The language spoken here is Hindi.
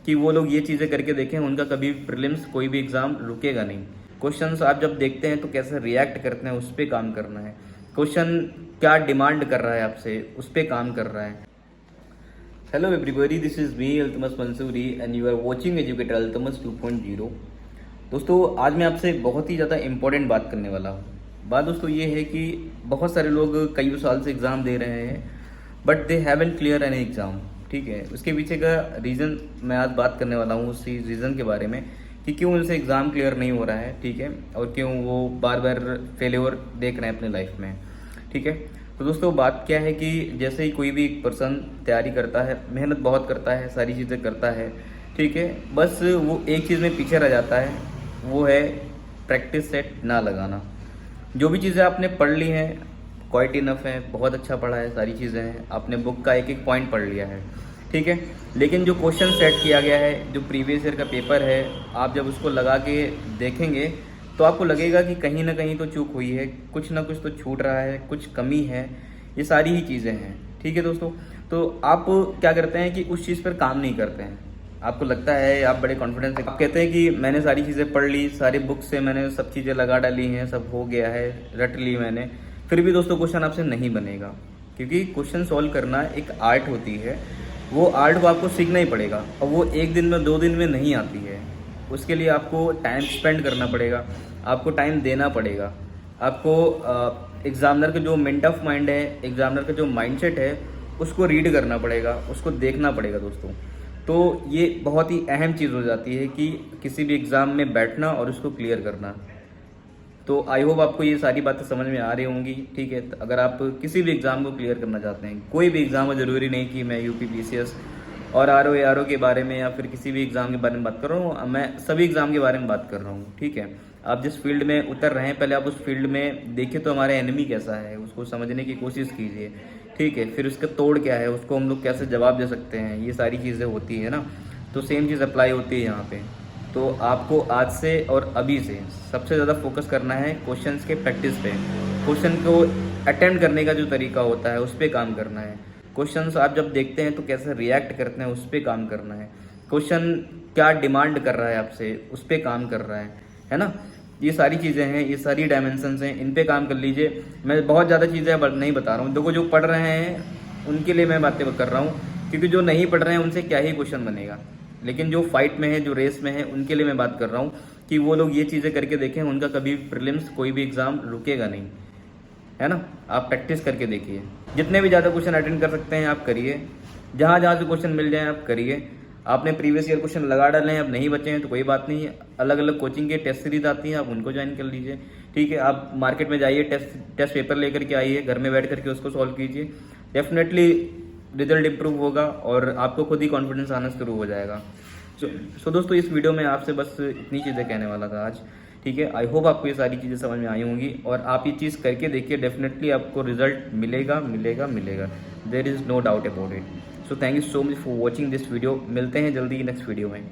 कि वो लोग ये चीज़ें करके देखें, उनका कभी प्रीलिम्स कोई भी एग्ज़ाम रुकेगा नहीं। क्वेश्चंस आप जब देखते हैं तो कैसे रिएक्ट करते हैं, उस पर काम करना है। क्वेश्चन क्या डिमांड कर रहा है आपसे, उस पर काम कर रहा है। Hello everybody, this is me Altamas Mansuri and you are watching educator Altamas 2.0। दोस्तों, आज मैं आपसे बहुत ही ज़्यादा इंपॉर्टेंट बात करने वाला हूँ। बात दोस्तों ये है कि बहुत सारे लोग कई साल से एग्ज़ाम दे रहे हैं but they haven't clear any exam. ठीक है, उसके पीछे का रीज़न मैं आज बात करने वाला हूँ, उसी रीज़न के बारे में कि क्यों उनसे एग्ज़ाम क्लियर नहीं हो रहा है। ठीक है, और क्यों वो बार बार फेल्योर देख रहे हैं अपने लाइफ में। ठीक है, तो दोस्तों बात क्या है कि जैसे ही कोई भी एक पर्सन तैयारी करता है, मेहनत बहुत करता है, सारी चीज़ें करता है, ठीक है, बस वो एक चीज़ में पीछे रह जाता है, वो है प्रैक्टिस सेट ना लगाना। जो भी चीज़ें आपने पढ़ ली हैं क्वाइट इनफ है, बहुत अच्छा पढ़ा है, सारी चीज़ें हैं, आपने बुक का एक एक पॉइंट पढ़ लिया है, ठीक है, लेकिन जो क्वेश्चन सेट किया गया है, जो प्रीवियस ईयर का पेपर है, आप जब उसको लगा के देखेंगे तो आपको लगेगा कि कहीं ना कहीं तो चूक हुई है, कुछ ना कुछ तो छूट रहा है, कुछ कमी है, ये सारी ही चीज़ें हैं। ठीक है दोस्तों, तो आप क्या करते हैं कि उस चीज़ पर काम नहीं करते हैं। आपको लगता है, आप बड़े कॉन्फिडेंस से आप कहते हैं कि मैंने सारी चीज़ें पढ़ ली, सारी बुक से मैंने सब चीज़ें लगा डाली हैं, सब हो गया है, रट ली मैंने, फिर भी दोस्तों क्वेश्चन आपसे नहीं बनेगा। क्योंकि क्वेश्चन सॉल्व करना एक आर्ट होती है, वो आर्ट को आपको सीखना ही पड़ेगा और वो एक दिन में 2 दिन में नहीं आती है। उसके लिए आपको टाइम स्पेंड करना पड़ेगा, आपको टाइम देना पड़ेगा, आपको एग्जामिनर का जो मेंट ऑफ माइंड है, एग्जामिनर का जो माइंडसेट है, उसको रीड करना पड़ेगा, उसको देखना पड़ेगा दोस्तों। तो ये बहुत ही अहम चीज़ हो जाती है कि किसी भी एग्ज़ाम में बैठना और उसको क्लियर करना। तो आई होप आपको ये सारी बातें समझ में आ रही होंगी। ठीक है, तो अगर आप किसी भी एग्ज़ाम को क्लियर करना चाहते हैं, कोई भी एग्ज़ाम हो, ज़रूरी नहीं कि मैं यूपी पीसीएस और आरओ के बारे में या फिर किसी भी एग्ज़ाम के बारे में बात कर रहा हूँ, मैं सभी एग्ज़ाम के बारे में बात कर रहा हूँ। ठीक है, आप जिस फील्ड में उतर रहे हैं, पहले आप उस फील्ड में देखिए तो हमारा एनिमी कैसा है, उसको समझने की कोशिश कीजिए। ठीक है, फिर उसका तोड़ क्या है, उसको हम लोग कैसे जवाब दे सकते हैं, ये सारी चीज़ें होती है ना। तो सेम चीज़ अप्लाई होती है यहाँ पे। तो आपको आज से और अभी से सबसे ज़्यादा फोकस करना है क्वेश्चंस के प्रैक्टिस पे। क्वेश्चन को अटेम्प्ट करने का जो तरीका होता है, उस पर काम करना है। क्वेश्चंस आप जब देखते हैं तो कैसे रिएक्ट करते हैं, उस पर काम करना है। क्वेश्चन क्या डिमांड कर रहा है आपसे, उस पर काम कर रहा है ना। ये सारी चीज़ें हैं, ये सारी डायमेंशंस हैं, इन पे काम कर लीजिए। मैं बहुत ज़्यादा चीज़ें नहीं बता रहा हूँ, देखो जो पढ़ रहे हैं उनके लिए मैं बातें कर रहा हूँ, क्योंकि जो नहीं पढ़ रहे हैं उनसे क्या ही क्वेश्चन बनेगा। लेकिन जो फाइट में है, जो रेस में है, उनके लिए मैं बात कर रहा हूँ कि वो लोग ये चीज़ें करके देखें, उनका कभी प्रीलिम्स कोई भी एग्ज़ाम रुकेगा नहीं, है ना। आप प्रैक्टिस करके देखिए, जितने भी ज़्यादा क्वेश्चन अटेंड कर सकते हैं आप करिए, जहाँ जहाँ से क्वेश्चन मिल जाए आप करिए। आपने प्रीवियस ईयर क्वेश्चन लगा डाले हैं, अब नहीं बचे हैं तो कोई बात नहीं, अलग अलग कोचिंग के टेस्ट सीरीज आती हैं, आप उनको ज्वाइन कर लीजिए। ठीक है, आप मार्केट में जाइए, टेस्ट पेपर लेकर के आइए, घर में बैठ करके उसको सॉल्व कीजिए, डेफिनेटली रिजल्ट इंप्रूव होगा और आपको खुद ही कॉन्फिडेंस आना शुरू हो जाएगा। सो दोस्तों, इस वीडियो में आपसे बस इतनी चीज़ें कहने वाला था आज। ठीक है, आई होप आपको ये सारी चीज़ें समझ में आई होंगी और आप ये चीज़ करके देखिए, डेफिनेटली आपको रिजल्ट मिलेगा मिलेगा मिलेगा, there is no doubt about it. So thank you so much for watching this video. मिलते हैं जल्दी नेक्स्ट वीडियो में।